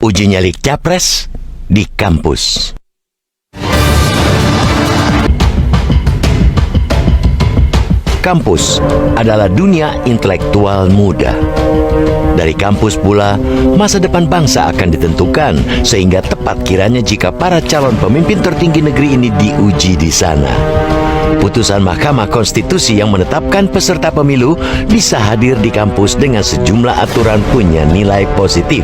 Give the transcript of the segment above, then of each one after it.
Uji nyali capres di kampus. Kampus adalah dunia intelektual muda. Dari kampus pula, masa depan bangsa akan ditentukan, sehingga tepat kiranya jika para calon pemimpin tertinggi negeri ini diuji di sana. Putusan Mahkamah Konstitusi yang menetapkan peserta pemilu bisa hadir di kampus dengan sejumlah aturan punya nilai positif.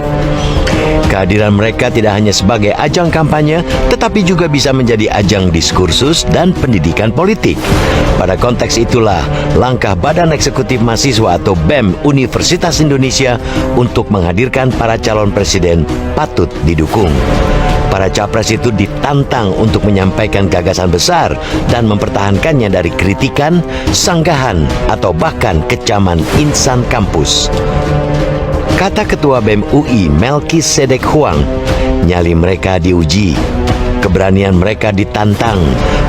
Kehadiran mereka tidak hanya sebagai ajang kampanye, tetapi juga bisa menjadi ajang diskursus dan pendidikan politik. Pada konteks itulah, langkah Badan Eksekutif Mahasiswa atau BEM Universitas Indonesia untuk menghadirkan para calon presiden patut didukung. Para capres itu ditantang untuk menyampaikan gagasan besar dan mempertahankannya dari kritikan, sanggahan, atau bahkan kecaman insan kampus. Kata Ketua BEM UI Melkisedek Huang, nyali mereka diuji, keberanian mereka ditantang.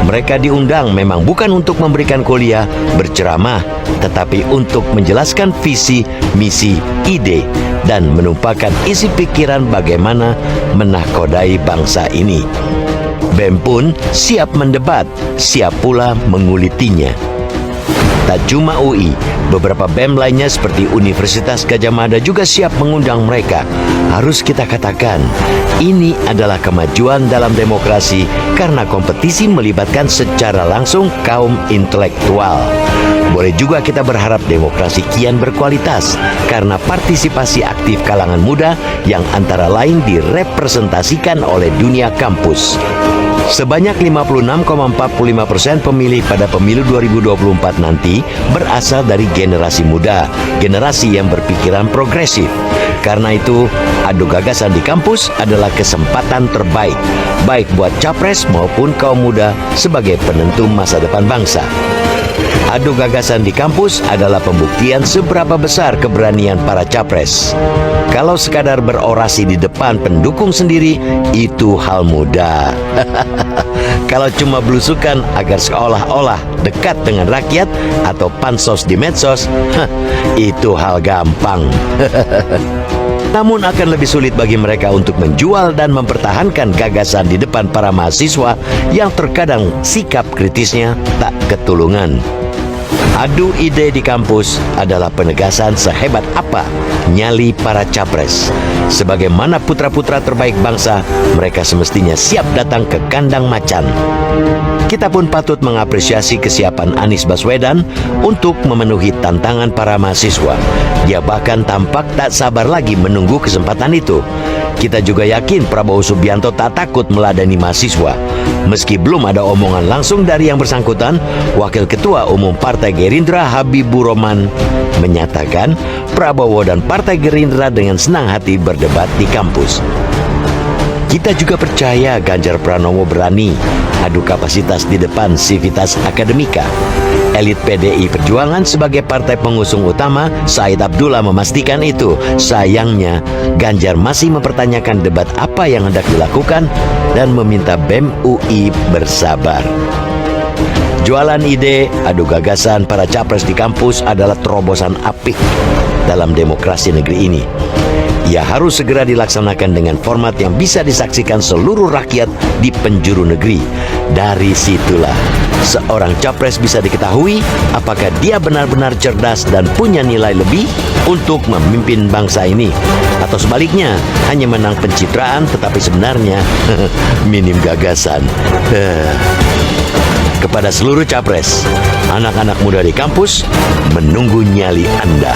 Mereka diundang memang bukan untuk memberikan kuliah, berceramah, tetapi untuk menjelaskan visi, misi, ide, dan menumpahkan isi pikiran bagaimana menahkodai bangsa ini. BEM pun siap mendebat, siap pula mengulitinya. Tak cuma UI, beberapa BEM lainnya seperti Universitas Gadjah Mada juga siap mengundang mereka. Harus kita katakan, ini adalah kemajuan dalam demokrasi karena kompetisi melibatkan secara langsung kaum intelektual. Boleh juga kita berharap demokrasi kian berkualitas karena partisipasi aktif kalangan muda yang antara lain direpresentasikan oleh dunia kampus. Sebanyak 56,45% pemilih pada pemilu 2024 nanti berasal dari generasi muda, generasi yang berpikiran progresif. Karena itu, adu gagasan di kampus adalah kesempatan terbaik, baik buat capres maupun kaum muda sebagai penentu masa depan bangsa. Adu gagasan di kampus adalah pembuktian seberapa besar keberanian para capres. Kalau sekadar berorasi di depan pendukung sendiri, itu hal mudah. Kalau cuma belusukan agar seolah-olah dekat dengan rakyat atau pansos di medsos, itu hal gampang. Namun akan lebih sulit bagi mereka untuk menjual dan mempertahankan gagasan di depan para mahasiswa yang terkadang sikap kritisnya tak ketulungan. Adu ide di kampus adalah penegasan sehebat apa nyali para capres. Sebagaimana putra-putra terbaik bangsa, mereka semestinya siap datang ke kandang macan. Kita pun patut mengapresiasi kesiapan Anies Baswedan untuk memenuhi tantangan para mahasiswa. Dia bahkan tampak tak sabar lagi menunggu kesempatan itu. Kita juga yakin Prabowo Subianto tak takut meladani mahasiswa. Meski belum ada omongan langsung dari yang bersangkutan, Wakil Ketua Umum Partai Gerindra Habibur Rahman menyatakan Prabowo dan Partai Gerindra dengan senang hati berdebat di kampus. Kita juga percaya Ganjar Pranowo berani adu kapasitas di depan Civitas Akademika. Elit PDI Perjuangan sebagai partai pengusung utama, Said Abdullah memastikan itu. Sayangnya, Ganjar masih mempertanyakan debat apa yang hendak dilakukan dan meminta BEM UI bersabar. Jualan ide, adu gagasan para capres di kampus adalah terobosan apik dalam demokrasi negeri ini. Ia harus segera dilaksanakan dengan format yang bisa disaksikan seluruh rakyat di penjuru negeri. Dari situlah seorang capres bisa diketahui apakah dia benar-benar cerdas dan punya nilai lebih untuk memimpin bangsa ini, atau sebaliknya hanya menang pencitraan tetapi sebenarnya minim gagasan. Kepada seluruh capres, anak-anak muda di kampus menunggu nyali Anda.